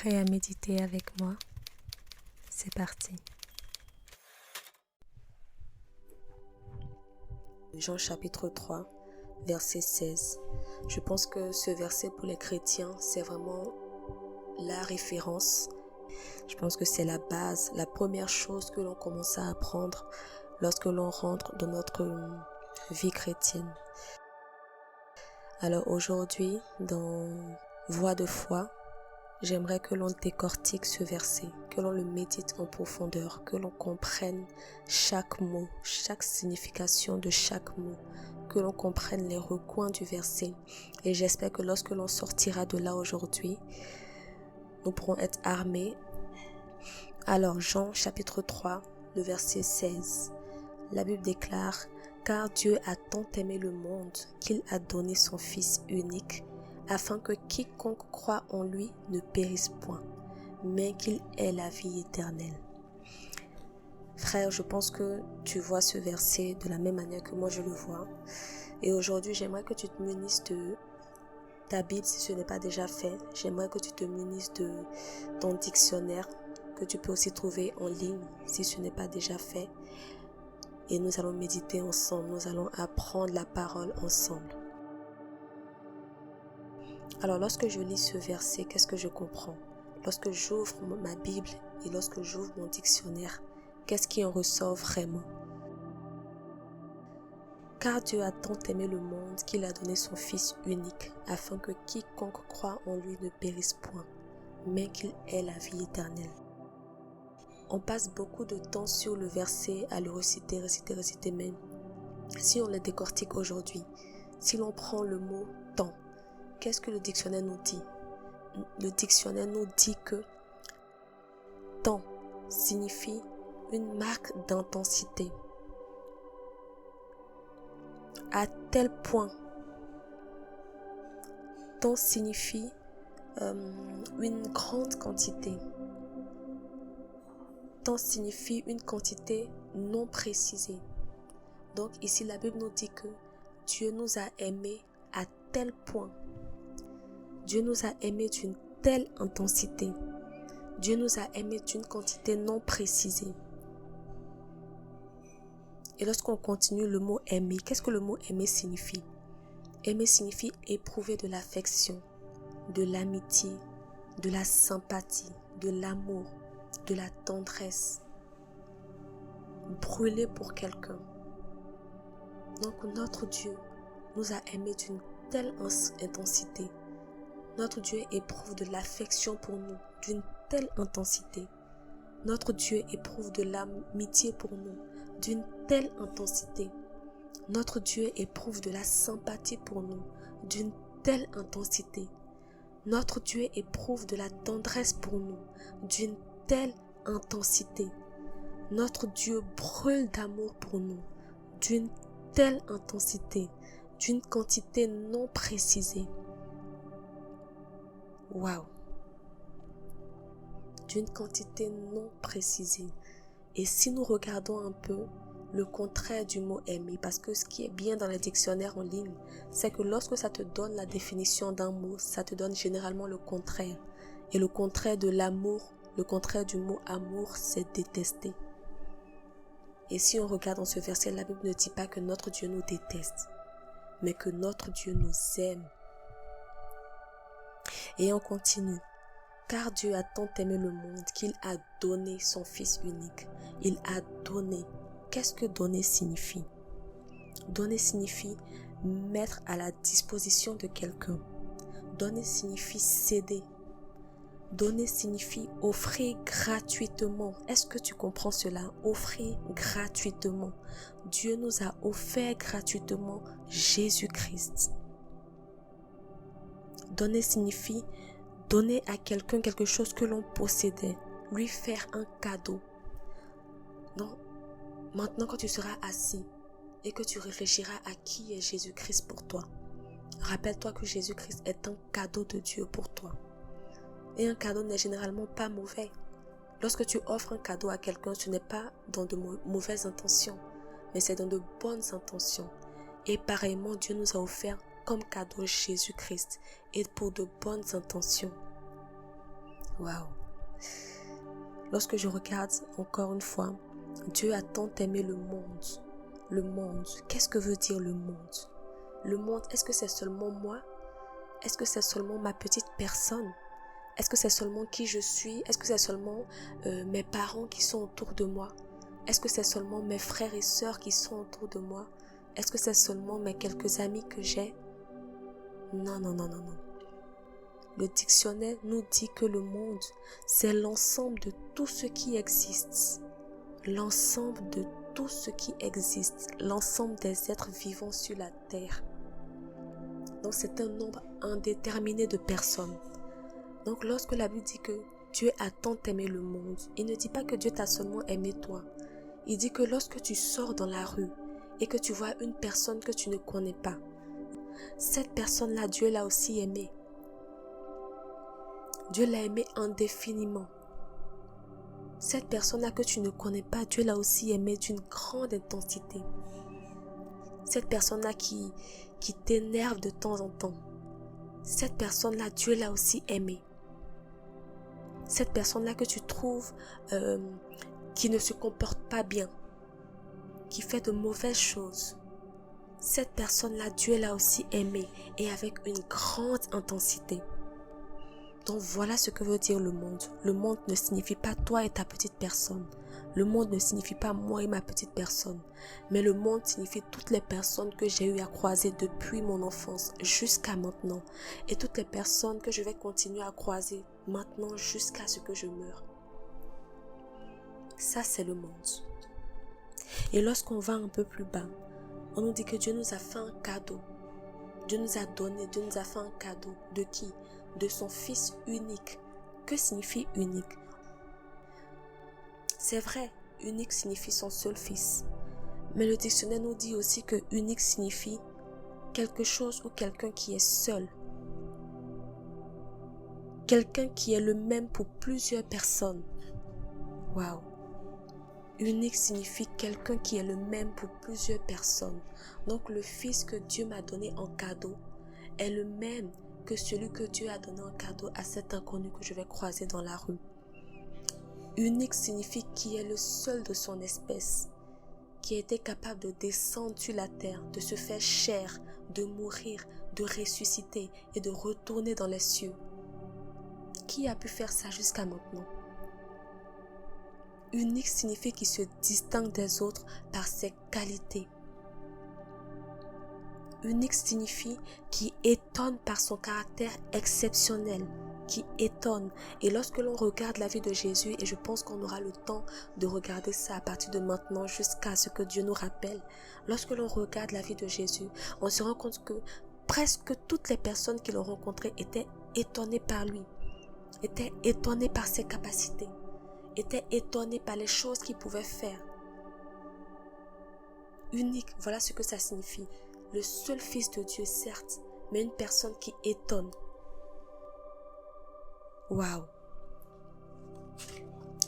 Prêt à méditer avec moi? C'est parti. Jean chapitre 3, verset 16. Je pense que ce verset pour les chrétiens, c'est vraiment la référence. Je pense que c'est la base, la première chose que l'on commence à apprendre lorsque l'on rentre dans notre vie chrétienne. Alors aujourd'hui, dans Voix de foi, j'aimerais que l'on décortique ce verset, que l'on le médite en profondeur, que l'on comprenne chaque mot, chaque signification de chaque mot, que l'on comprenne les recoins du verset. Et j'espère que lorsque l'on sortira de là aujourd'hui, nous pourrons être armés. Alors Jean chapitre 3, le verset 16, la Bible déclare « Car Dieu a tant aimé le monde qu'il a donné son Fils unique, afin que quiconque croit en lui ne périsse point, mais qu'il ait la vie éternelle. » Frère, je pense que tu vois ce verset de la même manière que moi je le vois. Et aujourd'hui, j'aimerais que tu te munisses de ta Bible si ce n'est pas déjà fait. J'aimerais que tu te munisses de ton dictionnaire que tu peux aussi trouver en ligne si ce n'est pas déjà fait. Et nous allons méditer ensemble, nous allons apprendre la parole ensemble. Alors lorsque je lis ce verset, qu'est-ce que je comprends? Lorsque j'ouvre ma Bible et lorsque j'ouvre mon dictionnaire, qu'est-ce qui en ressort vraiment? Car Dieu a tant aimé le monde qu'il a donné son Fils unique, afin que quiconque croit en lui ne périsse point, mais qu'il ait la vie éternelle. On passe beaucoup de temps sur le verset à le réciter, mais si on le décortique aujourd'hui, si l'on prend le mot « temps », qu'est-ce que le dictionnaire nous dit? Le dictionnaire nous dit que « temps » signifie une marque d'intensité. À tel point, temps signifie une grande quantité. Temps signifie une quantité non précisée. Donc ici, la Bible nous dit que Dieu nous a aimés à tel point. Dieu nous a aimés d'une telle intensité. Dieu nous a aimés d'une quantité non précisée. Et lorsqu'on continue le mot aimer, qu'est-ce que le mot aimer signifie? Aimer signifie éprouver de l'affection, de l'amitié, de la sympathie, de l'amour, de la tendresse. Brûler pour quelqu'un. Donc notre Dieu nous a aimés d'une telle intensité. Notre Dieu éprouve de l'affection pour nous d'une telle intensité. Notre Dieu éprouve de l'amitié pour nous d'une telle intensité. Notre Dieu éprouve de la sympathie pour nous d'une telle intensité. Notre Dieu éprouve de la tendresse pour nous d'une telle intensité. Notre Dieu brûle d'amour pour nous d'une telle intensité, d'une quantité non précisée. Waouh! D'une quantité non précisée. Et si nous regardons un peu le contraire du mot aimer, parce que ce qui est bien dans les dictionnaires en ligne, c'est que lorsque ça te donne la définition d'un mot, ça te donne généralement le contraire. Et le contraire de l'amour, le contraire du mot amour, c'est détester. Et si on regarde dans ce verset, la Bible ne dit pas que notre Dieu nous déteste, mais que notre Dieu nous aime. Et on continue. Car Dieu a tant aimé le monde qu'il a donné son Fils unique. Il a donné. Qu'est-ce que donner signifie? Donner signifie mettre à la disposition de quelqu'un. Donner signifie céder. Donner signifie offrir gratuitement. Est-ce que tu comprends cela? Offrir gratuitement. Dieu nous a offert gratuitement Jésus-Christ. Donner signifie donner à quelqu'un quelque chose que l'on possédait. Lui faire un cadeau. Non. Maintenant, quand tu seras assis et que tu réfléchiras à qui est Jésus-Christ pour toi, rappelle-toi que Jésus-Christ est un cadeau de Dieu pour toi. Et un cadeau n'est généralement pas mauvais. Lorsque tu offres un cadeau à quelqu'un, ce n'est pas dans de mauvaises intentions, mais c'est dans de bonnes intentions. Et pareillement, Dieu nous a offert comme cadeau Jésus-Christ et pour de bonnes intentions. Waouh. Lorsque je regarde encore une fois, Dieu a tant aimé le monde. Le monde, qu'est-ce que veut dire le monde? Le monde, est-ce que c'est seulement moi? Est-ce que c'est seulement ma petite personne? Est-ce que c'est seulement qui je suis? Est-ce que c'est seulement mes parents qui sont autour de moi? Est-ce que c'est seulement mes frères et sœurs qui sont autour de moi? Est-ce que c'est seulement mes quelques amis que j'ai? Non, non, non, non, non. Le dictionnaire nous dit que le monde, c'est l'ensemble de tout ce qui existe. L'ensemble de tout ce qui existe. L'ensemble des êtres vivants sur la terre. Donc c'est un nombre indéterminé de personnes. Donc lorsque la Bible dit que Dieu a tant aimé le monde, il ne dit pas que Dieu t'a seulement aimé toi. Il dit que lorsque tu sors dans la rue et que tu vois une personne que tu ne connais pas, cette personne-là, Dieu l'a aussi aimée. Dieu l'a aimée indéfiniment. Cette personne-là que tu ne connais pas, Dieu l'a aussi aimée d'une grande intensité. Cette personne-là qui t'énerve de temps en temps, cette personne-là, Dieu l'a aussi aimée. Cette personne-là que tu trouves qui ne se comporte pas bien, qui fait de mauvaises choses, cette personne-là, Dieu l'a aussi aimée et avec une grande intensité. Donc voilà ce que veut dire le monde. Le monde ne signifie pas toi et ta petite personne. Le monde ne signifie pas moi et ma petite personne. Mais le monde signifie toutes les personnes que j'ai eu à croiser depuis mon enfance jusqu'à maintenant. Et toutes les personnes que je vais continuer à croiser maintenant jusqu'à ce que je meure. Ça, c'est le monde. Et lorsqu'on va un peu plus bas, on nous dit que Dieu nous a fait un cadeau. Dieu nous a donné, Dieu nous a fait un cadeau. De qui? De son Fils unique. Que signifie unique? C'est vrai, unique signifie son seul fils. Mais le dictionnaire nous dit aussi que unique signifie quelque chose ou quelqu'un qui est seul. Quelqu'un qui est le même pour plusieurs personnes. Waouh! Unique signifie quelqu'un qui est le même pour plusieurs personnes. Donc le fils que Dieu m'a donné en cadeau est le même que celui que Dieu a donné en cadeau à cet inconnu que je vais croiser dans la rue. Unique signifie qui est le seul de son espèce, qui a été capable de descendre sur la terre, de se faire chair, de mourir, de ressusciter et de retourner dans les cieux. Qui a pu faire ça jusqu'à maintenant? Unique signifie qu'il se distingue des autres par ses qualités. Unique signifie qu'il étonne par son caractère exceptionnel, qui étonne. Et lorsque l'on regarde la vie de Jésus, et je pense qu'on aura le temps de regarder ça à partir de maintenant jusqu'à ce que Dieu nous rappelle, lorsque l'on regarde la vie de Jésus, on se rend compte que presque toutes les personnes qui l'ont rencontré étaient étonnées par lui, étaient étonnées par ses capacités, étaient étonnées par les choses qu'il pouvait faire. Unique, voilà ce que ça signifie. Le seul fils de Dieu, certes, mais une personne qui étonne. Waouh!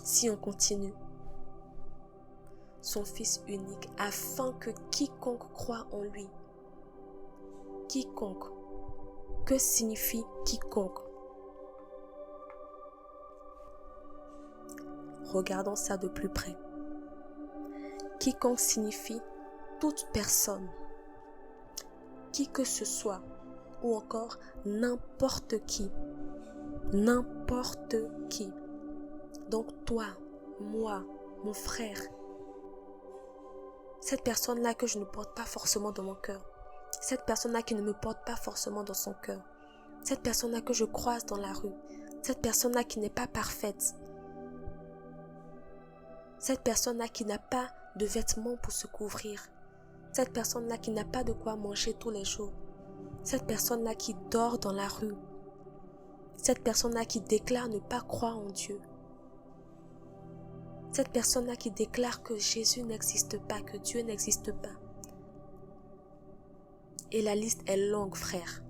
Si on continue, son fils unique, afin que quiconque croit en lui. Quiconque. Que signifie quiconque? Regardons ça de plus près. Quiconque signifie toute personne, qui que ce soit, ou encore n'importe qui. N'importe qui. Donc toi, moi, mon frère, cette personne-là que je ne porte pas forcément dans mon cœur, cette personne-là qui ne me porte pas forcément dans son cœur, cette personne-là que je croise dans la rue, cette personne-là qui n'est pas parfaite, cette personne-là qui n'a pas de vêtements pour se couvrir, cette personne-là qui n'a pas de quoi manger tous les jours, cette personne-là qui dort dans la rue, cette personne-là qui déclare ne pas croire en Dieu, cette personne-là qui déclare que Jésus n'existe pas, que Dieu n'existe pas. Et la liste est longue, frère.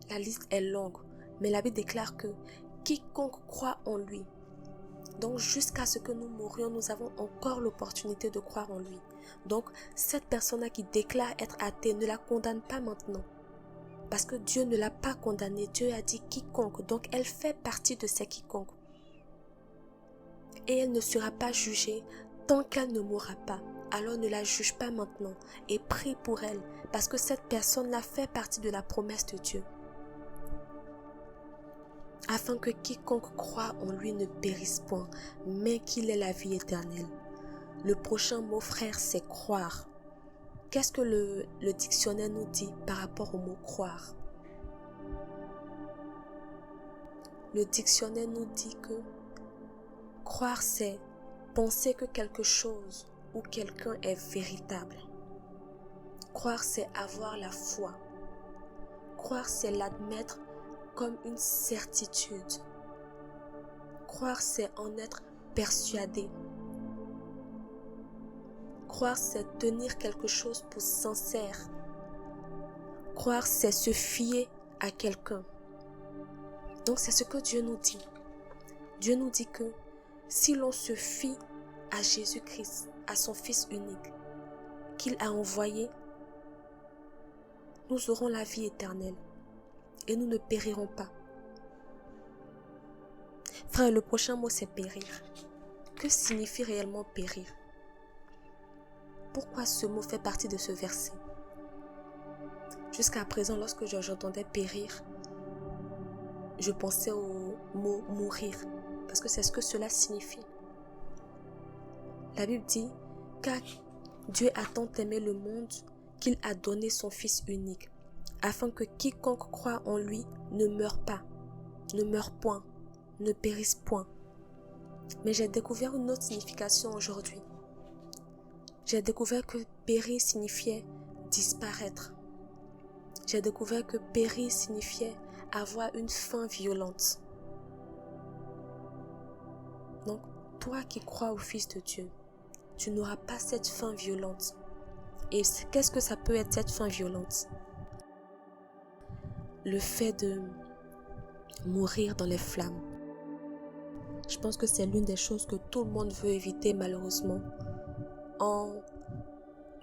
La liste est longue. Mais la Bible déclare que quiconque croit en lui, donc jusqu'à ce que nous mourions, nous avons encore l'opportunité de croire en lui. Donc cette personne-là qui déclare être athée, ne la condamne pas maintenant. Parce que Dieu ne l'a pas condamnée. Dieu a dit quiconque. Donc elle fait partie de ces quiconques. et elle ne sera pas jugée tant qu'elle ne mourra pas. Alors ne la juge pas maintenant et prie pour elle parce que cette personne-là fait partie de la promesse de Dieu. Afin que quiconque croit en lui ne périsse point, mais qu'il ait la vie éternelle. Le prochain mot, frère, c'est croire. Qu'est-ce que le dictionnaire nous dit par rapport au mot croire? Le dictionnaire nous dit que croire, c'est penser que quelque chose ou quelqu'un est véritable. Croire, c'est avoir la foi. Croire, c'est l'admettre comme une certitude. Croire, c'est en être persuadé. Croire, c'est tenir quelque chose pour sincère. Croire, c'est se fier à quelqu'un. Donc c'est ce que Dieu nous dit. Dieu nous dit que si l'on se fie à Jésus-Christ, à son Fils unique, qu'il a envoyé, nous aurons la vie éternelle et nous ne périrons pas. Frère, le prochain mot c'est périr. Que signifie réellement périr? Pourquoi ce mot fait partie de ce verset? Jusqu'à présent, lorsque j'entendais périr, je pensais au mot mourir, parce que c'est ce que cela signifie. La Bible dit, car Dieu a tant aimé le monde qu'il a donné son Fils unique, afin que quiconque croit en lui ne meure pas, ne meure point, ne périsse point. Mais j'ai découvert une autre signification aujourd'hui. J'ai découvert que périr signifiait disparaître. J'ai découvert que périr signifiait avoir une fin violente. Donc, toi qui crois au Fils de Dieu, tu n'auras pas cette fin violente. Et qu'est-ce que ça peut être cette fin violente? Le fait de mourir dans les flammes. Je pense que c'est l'une des choses que tout le monde veut éviter malheureusement en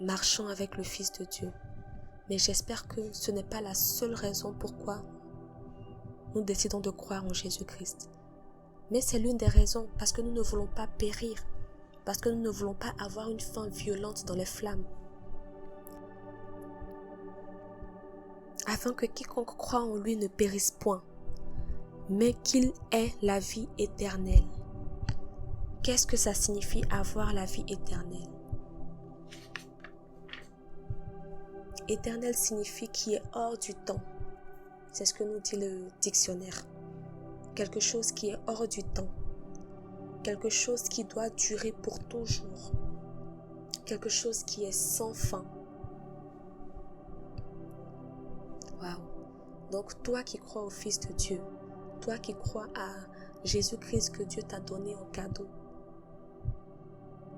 marchant avec le Fils de Dieu. Mais j'espère que ce n'est pas la seule raison pourquoi nous décidons de croire en Jésus-Christ. Mais c'est l'une des raisons parce que nous ne voulons pas périr, parce que nous ne voulons pas avoir une fin violente dans les flammes. Afin que quiconque croit en lui ne périsse point, mais qu'il ait la vie éternelle. Qu'est-ce que ça signifie avoir la vie éternelle? Éternel signifie qui est hors du temps. C'est ce que nous dit le dictionnaire. Quelque chose qui est hors du temps. Quelque chose qui doit durer pour toujours. Quelque chose qui est sans fin. Waouh! Donc toi qui crois au Fils de Dieu, toi qui crois à Jésus-Christ que Dieu t'a donné en cadeau,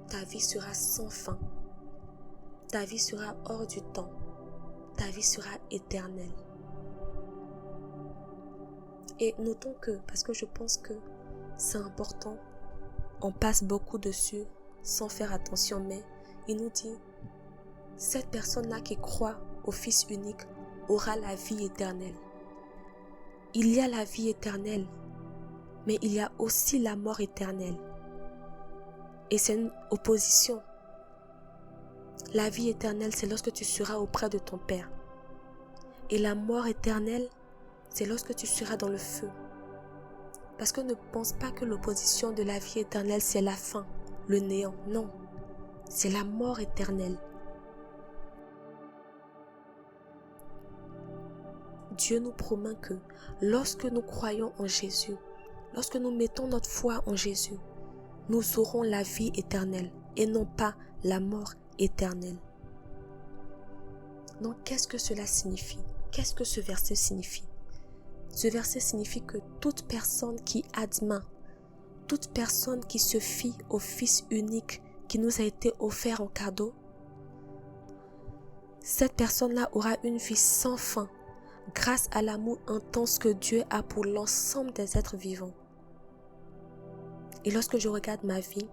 ta vie sera sans fin. Ta vie sera hors du temps. Ta vie sera éternelle. Et notons que, parce que je pense que c'est important, on passe beaucoup dessus sans faire attention, mais il nous dit, cette personne-là qui croit au Fils unique aura la vie éternelle. Il y a la vie éternelle, mais il y a aussi la mort éternelle. Et c'est une opposition. La vie éternelle, c'est lorsque tu seras auprès de ton Père. Et la mort éternelle, c'est lorsque tu seras dans le feu. Parce que ne pense pas que l'opposition de la vie éternelle, c'est la fin, le néant. Non, c'est la mort éternelle. Dieu nous promet que lorsque nous croyons en Jésus, lorsque nous mettons notre foi en Jésus, nous aurons la vie éternelle et non pas la mort éternelle. Donc, qu'est-ce que cela signifie? Qu'est-ce que ce verset signifie? Ce verset signifie que toute personne qui admet, toute personne qui se fie au Fils unique qui nous a été offert en cadeau, cette personne-là aura une vie sans fin grâce à l'amour intense que Dieu a pour l'ensemble des êtres vivants. Et lorsque je regarde ma vie,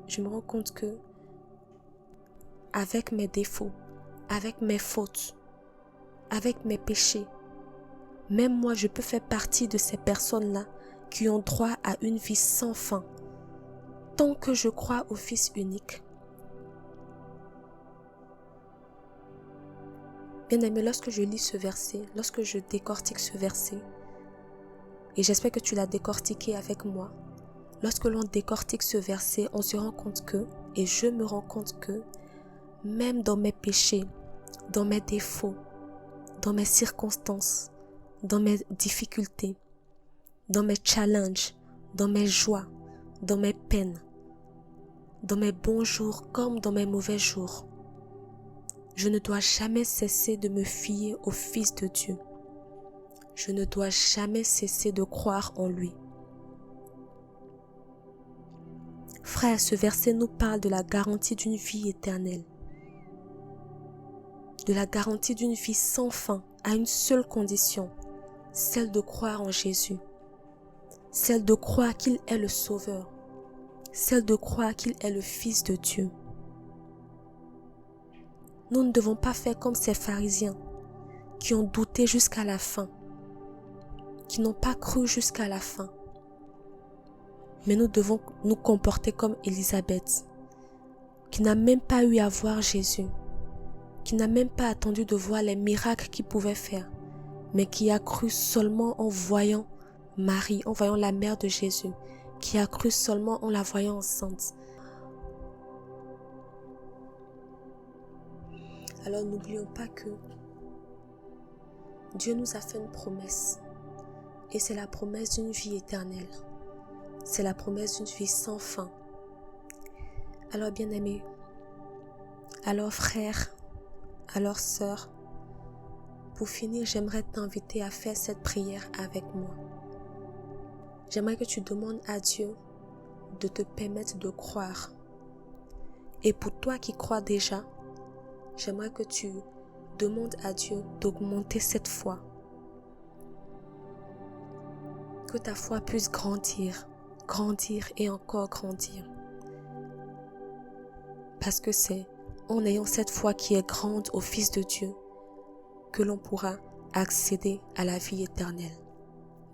je me rends compte que avec mes défauts, avec mes fautes, avec mes péchés, même moi je peux faire partie de ces personnes-là qui ont droit à une vie sans fin. Tant que je crois au Fils unique. Bien-aimé, lorsque je lis ce verset, lorsque je décortique ce verset, et j'espère que tu l'as décortiqué avec moi, lorsque l'on décortique ce verset, on se rend compte que, et je me rends compte que, même dans mes péchés, dans mes défauts, dans mes circonstances, dans mes difficultés, dans mes challenges, dans mes joies, dans mes peines, dans mes bons jours comme dans mes mauvais jours, je ne dois jamais cesser de me fier au Fils de Dieu. Je ne dois jamais cesser de croire en lui. Frère, ce verset nous parle de la garantie d'une vie éternelle. De la garantie d'une vie sans fin à une seule condition, celle de croire en Jésus. Celle de croire qu'il est le Sauveur. Celle de croire qu'il est le Fils de Dieu. Nous ne devons pas faire comme ces pharisiens qui ont douté jusqu'à la fin, qui n'ont pas cru jusqu'à la fin. Mais nous devons nous comporter comme Élisabeth, qui n'a même pas eu à voir Jésus, qui n'a même pas attendu de voir les miracles qu'il pouvait faire, mais qui a cru seulement en voyant Marie, en voyant la mère de Jésus, qui a cru seulement en la voyant enceinte. Alors n'oublions pas que Dieu nous a fait une promesse, et c'est la promesse d'une vie éternelle. C'est la promesse d'une vie sans fin. Alors bien-aimé, alors frère, alors sœur, pour finir, j'aimerais t'inviter à faire cette prière avec moi. J'aimerais que tu demandes à Dieu de te permettre de croire. Et pour toi qui crois déjà, j'aimerais que tu demandes à Dieu d'augmenter cette foi. Que ta foi puisse grandir, grandir et encore grandir. Parce que c'est en ayant cette foi qui est grande au Fils de Dieu que l'on pourra accéder à la vie éternelle.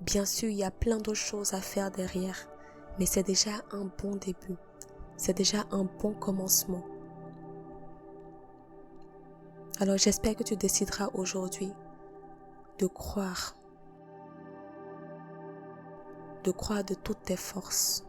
Bien sûr, il y a plein d'autres choses à faire derrière, mais c'est déjà un bon début. C'est déjà un bon commencement. Alors j'espère que tu décideras aujourd'hui de croire de toutes tes forces.